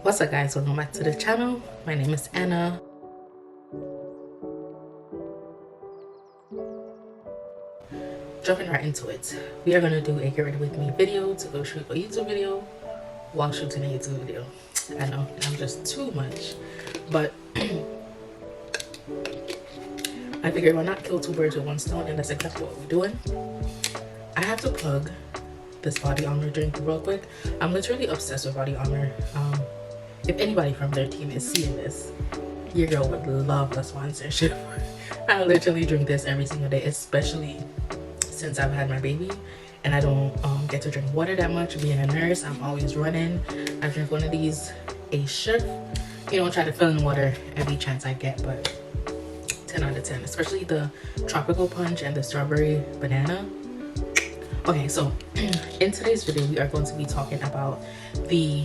What's up guys, welcome back to the channel. My name is Anna. Jumping right into it, we are going to do a get ready with me video to go shoot a YouTube video while shooting a YouTube video. I know I'm just too much, but I figured why not kill two birds with one stone, and that's exactly what we're doing. I have to plug this body armor drink real quick. I'm literally obsessed with body armor. If anybody from their team is seeing this, your girl would love the sponsorship. I literally drink this every single day, especially since I've had my baby and I don't get to drink water that much. Being a nurse, I'm always running. I drink one of these a shift, you know, try to fill in water every chance I get, but 10 out of 10, especially the tropical punch and the strawberry banana. Okay, so in today's video we are going to be talking about the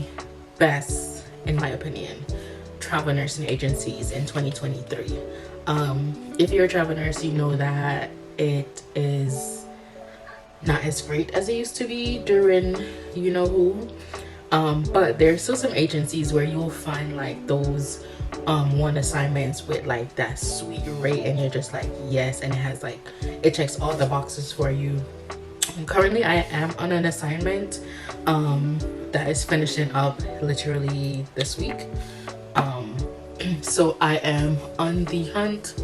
best, in my opinion, travel nursing agencies in 2023. If you're a travel nurse, you know that it is not as great as it used to be during you know who, but there's still some agencies where you'll find like those one assignments with like that sweet rate and you're just like yes, and it has like, it checks all the boxes for you. Currently I am on an assignment that is finishing up literally this week, so I am on the hunt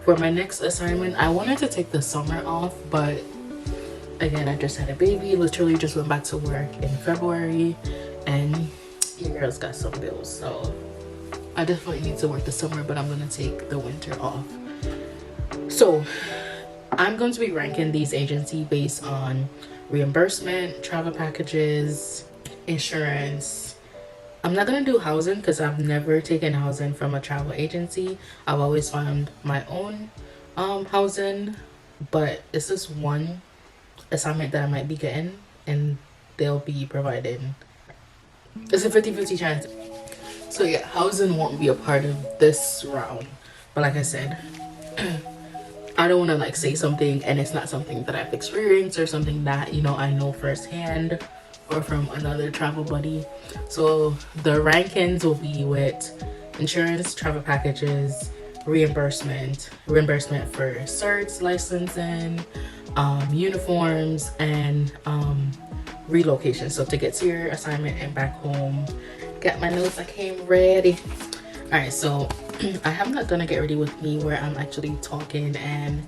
for my next assignment. I wanted to take the summer off, but again, I just had a baby, literally just went back to work in February, and your girl's got some bills, so I definitely need to work the summer, but I'm gonna take the winter off. So I'm going to be ranking these agencies based on reimbursement, travel packages, insurance. I'm not gonna do housing because I've never taken housing from a travel agency. I've always found my own housing, but it's just one assignment that I might be getting and they'll be providing. It's a 50-50 chance. So yeah, housing won't be a part of this round, but like I said, I don't want to like say something and it's not something that I've experienced or something that, you know, I know firsthand or from another travel buddy. So the rankings will be with insurance, travel packages, reimbursement for certs, licensing, uniforms, and relocation. So to get to your assignment and back home. Got my notes, I came ready. All right, so I have not done a get ready with me where I'm actually talking and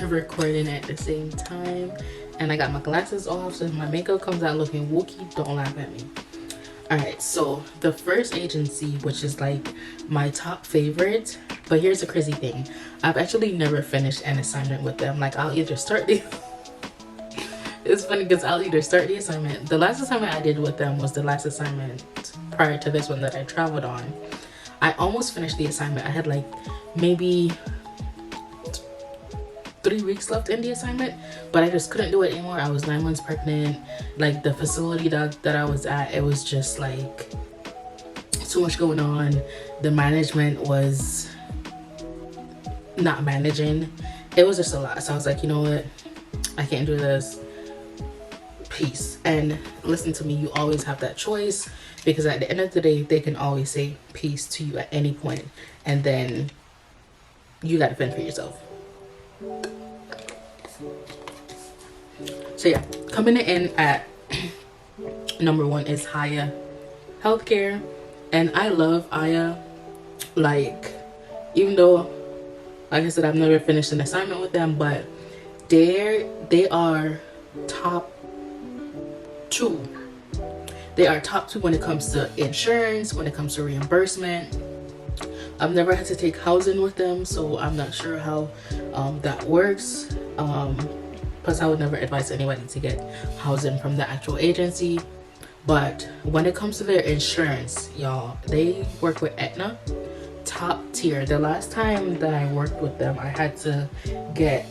recording at the same time, and I got my glasses off, so if my makeup comes out looking wookie, don't laugh at me. All right, so the first agency, which is like my top favorite, but here's the crazy thing, I've actually never finished an assignment with them. Like I'll either start the it's funny because I'll either start the assignment. The last assignment I did with them was the last assignment prior to this one that I traveled on. I almost finished the assignment. I had like maybe 3 weeks left in the assignment, but I just couldn't do it anymore. I was 9 months pregnant. Like the facility that I was at, it was just like too much going on. The management was not managing. It was just a lot. So I was like, you know what, I can't do this. Peace. And listen to me, you always have that choice, because at the end of the day they can always say peace to you at any point, and then you got to fend for yourself. So yeah, coming in at number 1 is Haya Healthcare, and I love Aya. Like, even though like I said I've never finished an assignment with them, but they are top 2. They are top 2 when it comes to insurance, when it comes to reimbursement. I've never had to take housing with them, so I'm not sure how that works. Plus I would never advise anybody to get housing from the actual agency. But when it comes to their insurance, y'all, they work with Aetna, top tier. The last time that I worked with them, I had to get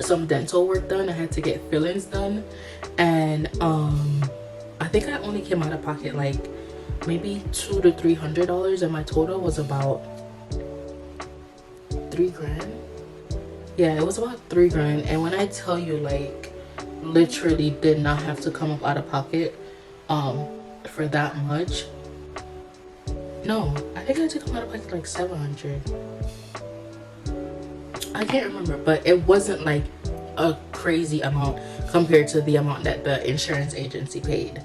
some dental work done. I had to get fillings done, and I think I only came out of pocket like maybe $200 to $300, and my total was about $3,000. Yeah, it was about $3,000. And when I tell you, like, literally did not have to come up out of pocket for that much. No, I think I took them out of pocket like 700. I can't remember, but it wasn't like a crazy amount compared to the amount that the insurance agency paid.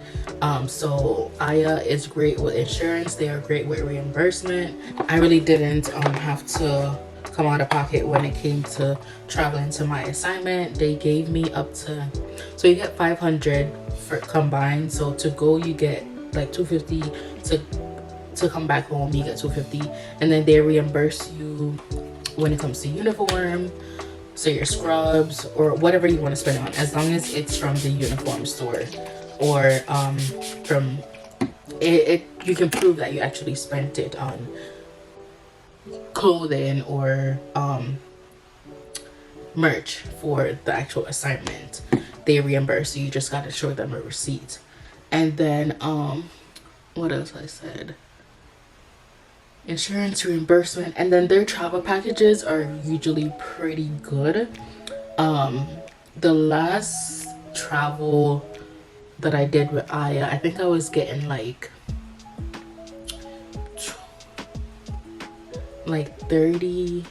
So Aya is great with insurance. They are great with reimbursement. I really didn't have to come out of pocket when it came to traveling to my assignment. They gave me up to, so you get 500 for combined. So to go you get like 250, to come back home you get 250, and then they reimburse you when it comes to uniform, so your scrubs or whatever you want to spend on, as long as it's from the uniform store, or from it you can prove that you actually spent it on clothing or merch for the actual assignment. They reimburse you. You just gotta show them a receipt. And then what else I said? Insurance, reimbursement, and then their travel packages are usually pretty good. The last travel that I did with Aya, I think I was getting like 30,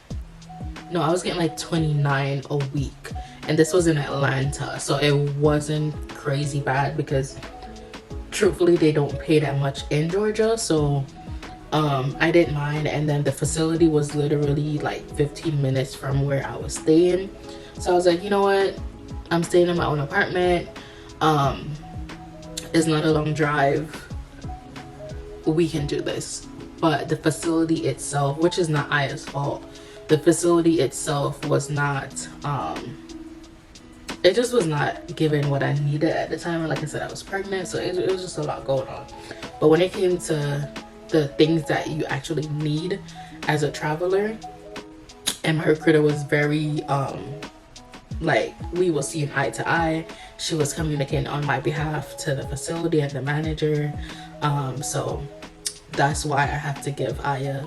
no, I was getting like 29 a week, and this was in Atlanta, so it wasn't crazy bad because truthfully they don't pay that much in Georgia, so I didn't mind. And then the facility was literally like 15 minutes from where I was staying, so I was like, you know what, I'm staying in my own apartment, it's not a long drive, we can do this. But the facility itself, which is not Aya's fault, the facility itself was not it just was not giving what I needed at the time. And like I said, I was pregnant, so it was just a lot going on. But when it came to the things that you actually need as a traveler, and my recruiter was very like, we will see eye to eye. She was communicating on my behalf to the facility and the manager, so that's why I have to give Aya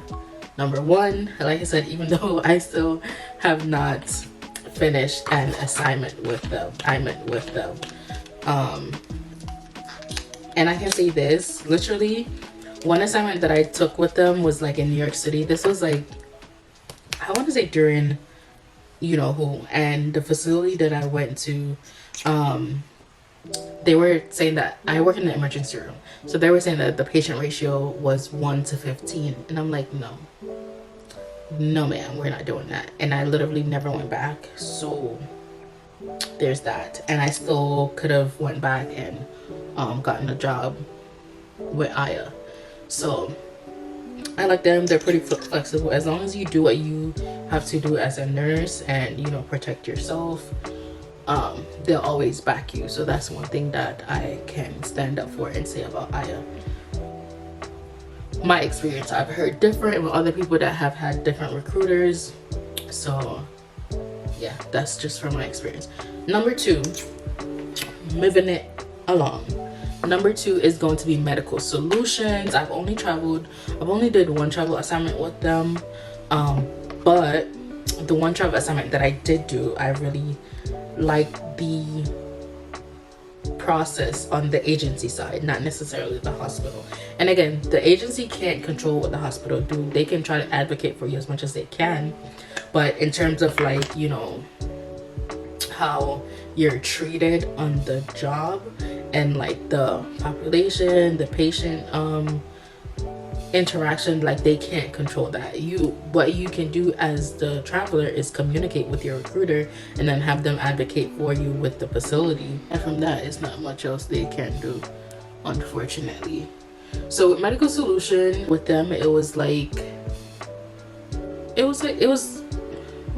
number one. Like I said, even though I still have not finished an assignment with them, and I can say this, literally one assignment that I took with them was like in New York City. This was like, I want to say during you know who, and the facility that I went to, they were saying that I work in the emergency room, so they were saying that the patient ratio was 1 to 15, and I'm like, no ma'am, we're not doing that. And I literally never went back, so there's that. And I still could have went back and gotten a job with Aya. So I like them. They're pretty flexible. As long as you do what you have to do as a nurse and, you know, protect yourself, they'll always back you. So that's one thing that I can stand up for and say about Aya. My experience, I've heard different with other people that have had different recruiters. So yeah, that's just from my experience. Number two, moving it along. Number two is going to be Medical Solutions. I've only did one travel assignment with them, but the one travel assignment that I did do, I really liked the process on the agency side, not necessarily the hospital. And again, the agency can't control what the hospital do. They can try to advocate for you as much as they can, but in terms of, like, you know, how you're treated on the job and like the population, the patient interaction, like, they can't control that. What you can do as the traveler is communicate with your recruiter and then have them advocate for you with the facility, and from that, it's not much else they can do, unfortunately. So with Medical Solution, with them, it was when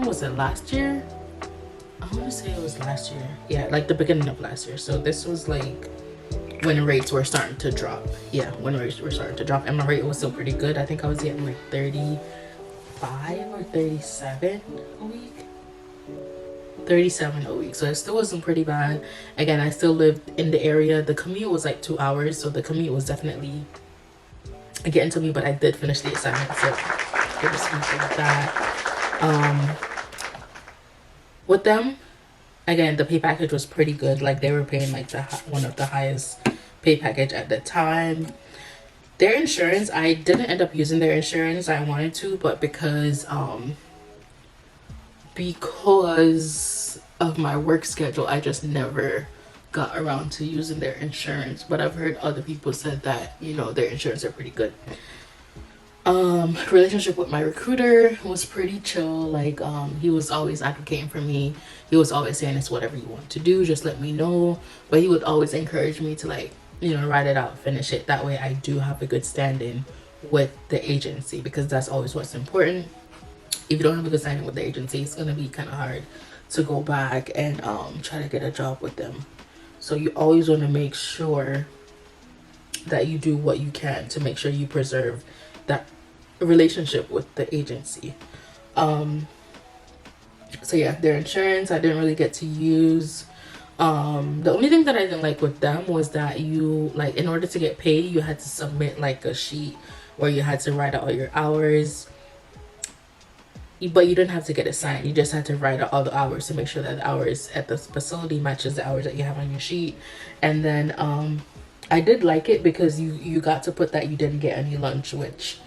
was it, last year? I want to say it was last year. Yeah, like the beginning of last year. So this was like when rates were starting to drop. Yeah, when rates were starting to drop, and my rate was still pretty good. I think I was getting like 35 or 37 a week. 37 a week, so it still wasn't pretty bad. Again, I still lived in the area. The commute was like 2 hours, so the commute was definitely getting to me, but I did finish the assignment, so it was something like that. With them, again, the pay package was pretty good. Like, they were paying like one of the highest pay package at the time. Their insurance, I didn't end up using their insurance. I wanted to, but because of my work schedule, I just never got around to using their insurance. But I've heard other people said that, you know, their insurance are pretty good. Relationship with my recruiter was pretty chill. Like, he was always advocating for me. He was always saying, it's whatever you want to do, just let me know. But he would always encourage me to, like, you know, write it out, finish it. That way I do have a good standing with the agency, because that's always what's important. If you don't have a good standing with the agency, it's going to be kind of hard to go back and try to get a job with them. So you always want to make sure that you do what you can to make sure you preserve that relationship with the agency. So yeah, their insurance I didn't really get to use. The only thing that I didn't like with them was that you, like, in order to get paid, you had to submit like a sheet where you had to write out all your hours, but you didn't have to get it signed. You just had to write out all the hours to make sure that the hours at the facility matches the hours that you have on your sheet. And then I did like it because you got to put that you didn't get any lunch, which,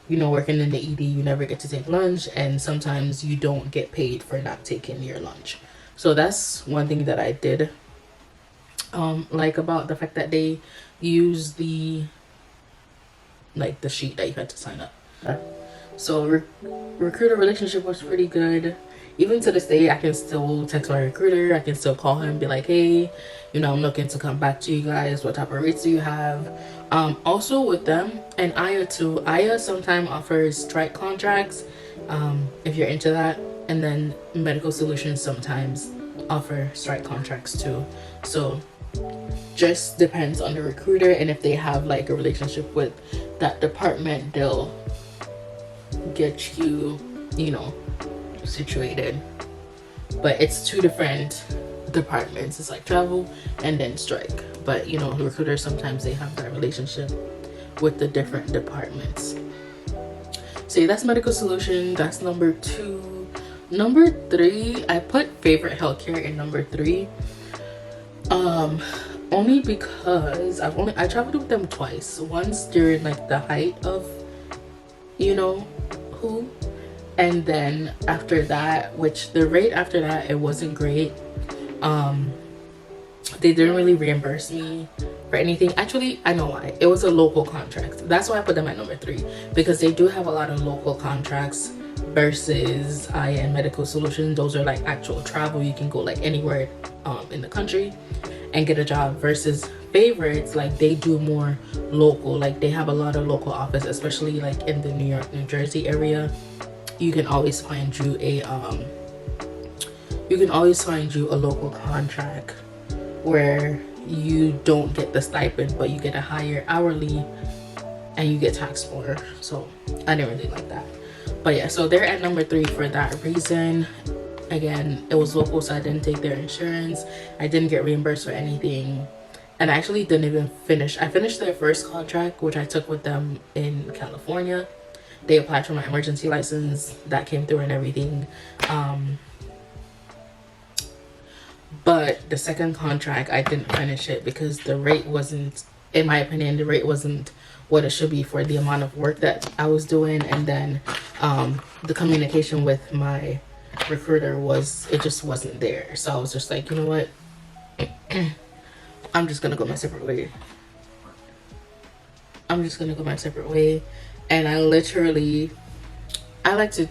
you know, working in the ED, you never get to take lunch, and sometimes you don't get paid for not taking your lunch. So that's one thing that I did like about the fact that they use the, like, the sheet that you had to sign up. So recruiter relationship was pretty good. Even to this day, I can still text my recruiter. I can still call him and be like, hey, you know, I'm looking to come back to you guys. What type of rates do you have? Also with them, and Aya too, Aya sometimes offers strike contracts, if you're into that. And then Medical Solutions sometimes offer strike contracts too. So just depends on the recruiter, and if they have like a relationship with that department, they'll get you, you know, situated. But it's two different departments. It's like travel and then strike. But you know, the recruiters sometimes they have that relationship with the different departments. So yeah, that's Medical Solution. That's number 2. Number 3, I put favorite healthcare in number 3. Only because I traveled with them twice. Once during like the height of, you know, who, and then after that, which the rate after that, it wasn't great. They didn't really reimburse me for anything. Actually, I know why. It was a local contract. That's why I put them at number 3, because they do have a lot of local contracts versus Aya and Medical Solutions. Those are like actual travel. You can go like anywhere in the country and get a job, versus favorites, like they do more local. Like they have a lot of local office, especially like in the New York, New Jersey area. You can always find you a local contract where you don't get the stipend, but you get a higher hourly and you get taxed more. So I didn't really like that. But yeah, so they're at number 3 for that reason. Again, it was local, so I didn't take their insurance. I didn't get reimbursed for anything. And I actually didn't even finish. I finished their first contract, which I took with them in California. They applied for my emergency license. That came through and everything. But the second contract, I didn't finish it because the rate wasn't, in my opinion, the rate wasn't what it should be for the amount of work that I was doing. And then the communication with my recruiter it just wasn't there. So I was just like, you know what, I'm just gonna go my separate way. And I like to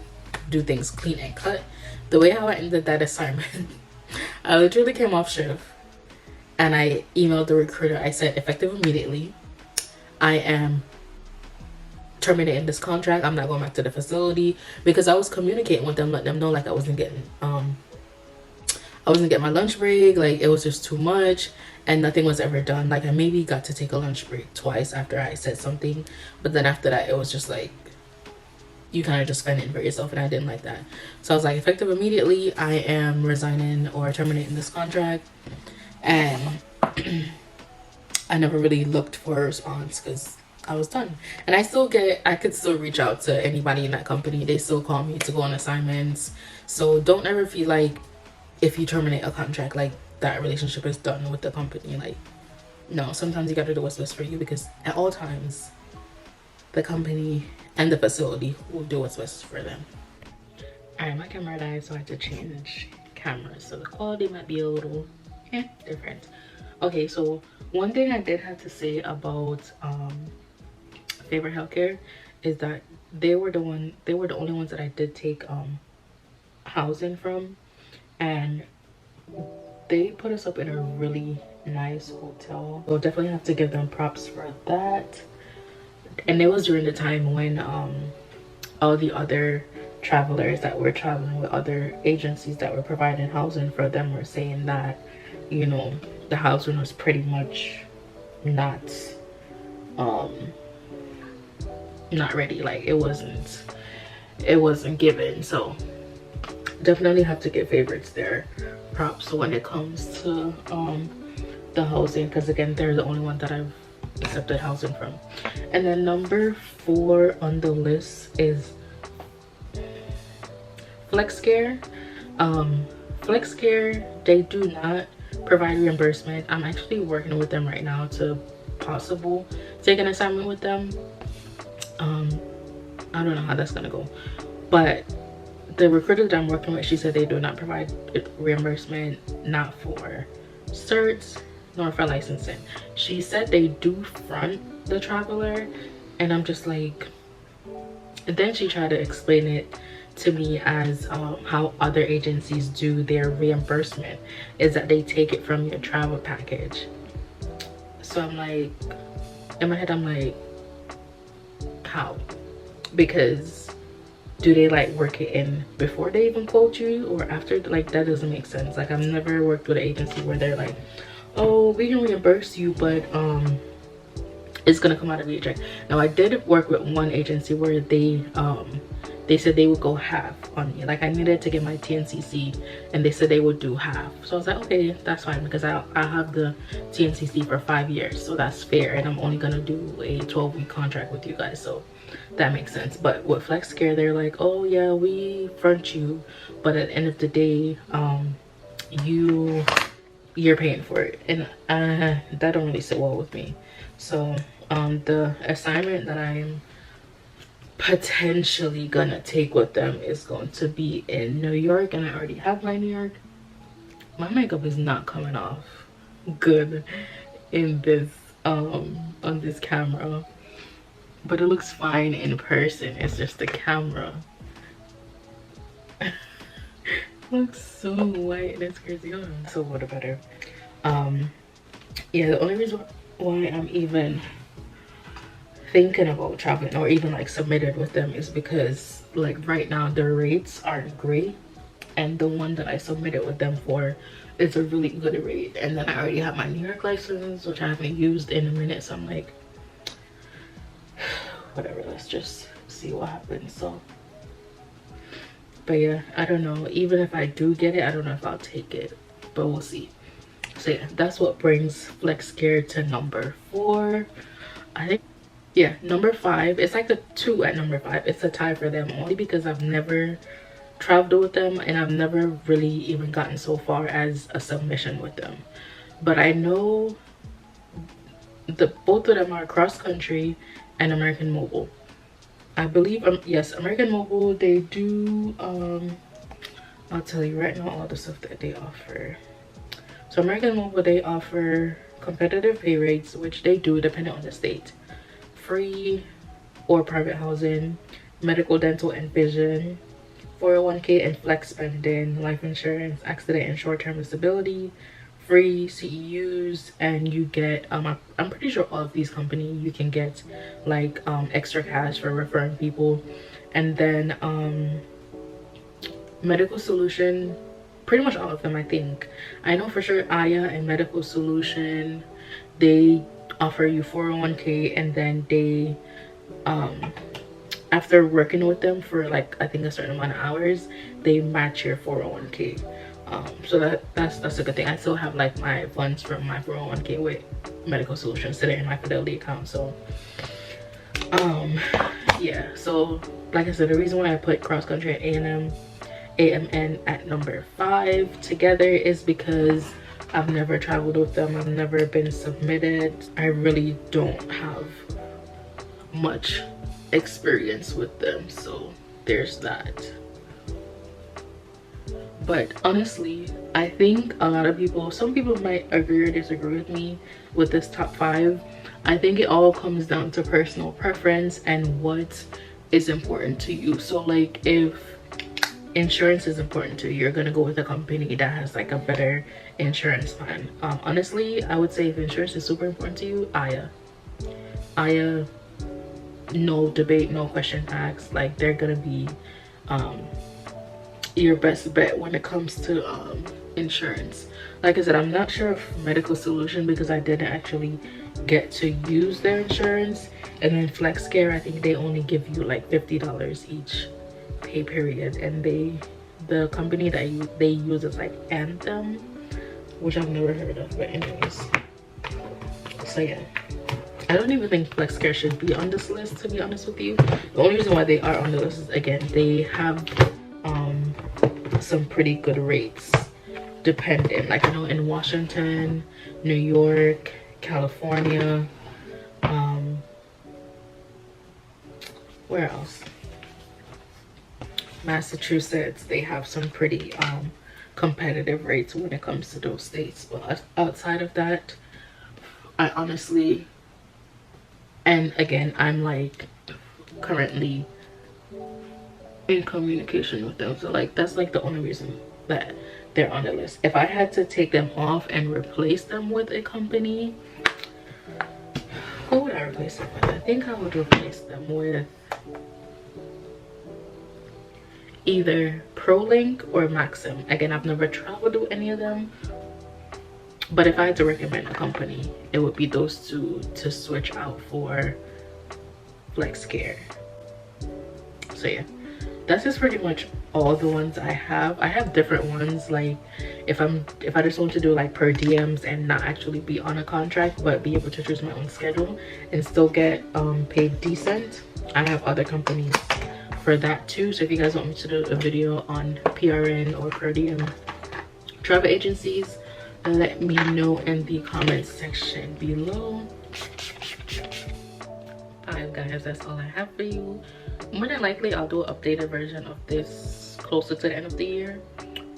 do things clean and cut. The way how I ended that assignment, I literally came off shift and I emailed the recruiter. I said, effective immediately, I am terminating this contract. I'm not going back to the facility, because I was communicating with them, letting them know like I wasn't getting my lunch break. Like it was just too much and nothing was ever done. Like I maybe got to take a lunch break twice after I said something, but then after that it was just like you kind of just fending for yourself, and I didn't like that. So I was like, effective immediately, I am resigning or terminating this contract. And I never really looked for a response because I was done. And I could still reach out to anybody in that company. They still call me to go on assignments. So don't ever feel like if you terminate a contract, like that relationship is done with the company. Like No, sometimes you gotta do what's best for you, because at all times the company and the facility will do what's best for them. All right, my camera died, so I had to change cameras, so the quality might be a little different. Okay, so one thing I did have to say about Favorite Healthcare is that they were the only ones that I did take housing from, and they put us up in a really nice hotel. So definitely have to give them props for that. And it was during the time when all the other travelers that were traveling with other agencies that were providing housing for them were saying that, you know, the housing was pretty much not not ready. Like it wasn't given. So definitely have to give favorites their props when it comes to the housing, because again, they're the only one that I've accepted housing from. And then number 4 on the list is FlexCare. FlexCare, they do not provide reimbursement. I'm actually working with them right now to possible take an assignment with them. I don't know how that's gonna go, but the recruiter that I'm working with, she said they do not provide reimbursement, not for certs nor for licensing. She said they do front the traveler, and I'm just like, and then she tried to explain it to me as how other agencies do their reimbursement, is that they take it from your travel package. So I'm like, in my head I'm like, how? Because do they like work it in before they even quote you or after? Like that doesn't make sense. Like I've never worked with an agency where they're like, oh, we can reimburse you, but it's gonna come out of your check. Now I did work with one agency where they said they would go half on me. Like I needed to get my TNCC and they said they would do half. So I was like, okay, that's fine, because I have the TNCC for 5 years, so that's fair, and I'm only gonna do a 12-week contract with you guys, so that makes sense. But with FlexCare, they're like, oh yeah, we front you, but at the end of the day, you're paying for it, and that don't really sit well with me. So the assignment that I'm potentially gonna take with them is going to be in New York, and I already have my New York. My makeup is not coming off good in this on this camera, but it looks fine in person. It's just the camera looks so white and it's crazy. Oh, so what better. Yeah, the only reason why I'm even thinking about traveling or even like submitted with them is because like right now their rates aren't great, and the one that I submitted with them for is a really good rate, and then I already have my New York license, which I haven't used in a minute. So I'm like, whatever, let's just see what happens. So but yeah, I don't know, even if I do get it, I don't know if I'll take it, but we'll see. So yeah, that's what brings FlexCare to number 4. I think, yeah, number 5, it's like the 2 at number 5. It's a tie for them, only because I've never traveled with them and I've never really even gotten so far as a submission with them. But I know both of them are cross country and American Mobile. I believe yes, American Mobile, they do I'll tell you right now all the stuff that they offer. So American Mobile, they offer competitive pay rates, which they do depending on the state. Free or private housing, medical, dental, and vision, 401k and flex spending, life insurance, accident and short-term disability, free CEUs, and you get I'm pretty sure all of these companies you can get like extra cash for referring people. And then medical solution, pretty much all of them. I know for sure Aya and Medical Solution, they offer you 401k, and then they after working with them for like I think a certain amount of hours, they match your 401k. So that's a good thing. I still have like my funds from my 401k with Medical Solutions sitting in my Fidelity account. So yeah, so like I said, the reason why I put cross country and AMN at number 5 together is because I've never traveled with them. I've never been submitted. I really don't have much experience with them, so there's that. But honestly, I think a lot of people, some people might agree or disagree with me with this top 5. I think it all comes down to personal preference and what is important to you. So like if insurance is important to you, you're gonna go with a company that has like a better insurance plan. Honestly, I would say if insurance is super important to you, Aya, no debate, no question asked. Like they're gonna be your best bet when it comes to insurance. Like I said, I'm not sure of Medical Solution because I didn't actually get to use their insurance. And then FlexCare, I think they only give you like $50 each pay period, and the company that they use is like Anthem, which I've never heard of. But anyways, so yeah, I don't even think FlexCare should be on this list, to be honest with you. The only reason why they are on the list is, again, they have some pretty good rates dependent. Like I know in Washington, New York, California, where else? Massachusetts, they have some pretty competitive rates when it comes to those states. But outside of that, I honestly, and again, I'm like currently in communication with them, so like that's like the only reason that they're on the list. If I had to take them off and replace them with a company, what would I replace them with? I think I would replace them with either ProLink or Maxim. Again, I've never traveled with any of them, but if I had to recommend a company, it would be those two to switch out for FlexCare. So yeah, that's just pretty much all the ones I have. I have different ones, like if I just want to do like per diems and not actually be on a contract but be able to choose my own schedule and still get paid decent, I have other companies for that too. So if you guys want me to do a video on PRN or per diem travel agencies, let me know in the comment section below. Alright guys, that's all I have for you. More than likely I'll do an updated version of this closer to the end of the year,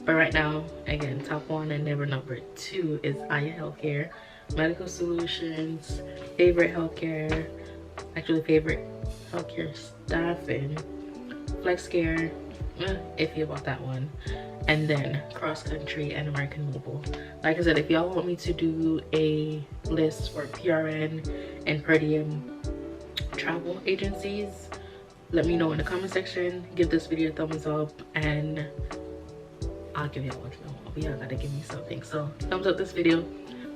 but right now, again, top 1 and never number 2 is Aya Healthcare, Medical Solutions, favorite healthcare, actually favorite healthcare staffing, FlexCare, iffy about that one, and then Cross Country and American Mobile. Like I said, if y'all want me to do a list for PRN and per diem travel agencies, let me know in the comment section. Give this video a thumbs up and I'll give y'all what you want. But y'all gotta give me something. So thumbs up this video,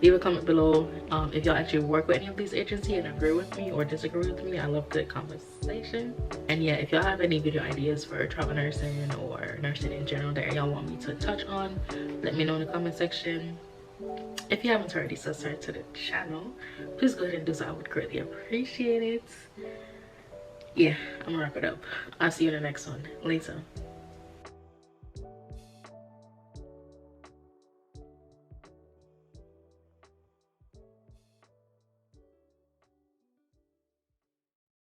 leave a comment below if y'all actually work with any of these agencies and agree with me or disagree with me. I love good conversation. And yeah, if y'all have any video ideas for travel nursing or nursing in general that y'all want me to touch on, let me know in the comment section. If you haven't already subscribed to the channel, please go ahead and do so. I would greatly appreciate it. Yeah, I'm gonna wrap it up. I'll see you in the next one. Later.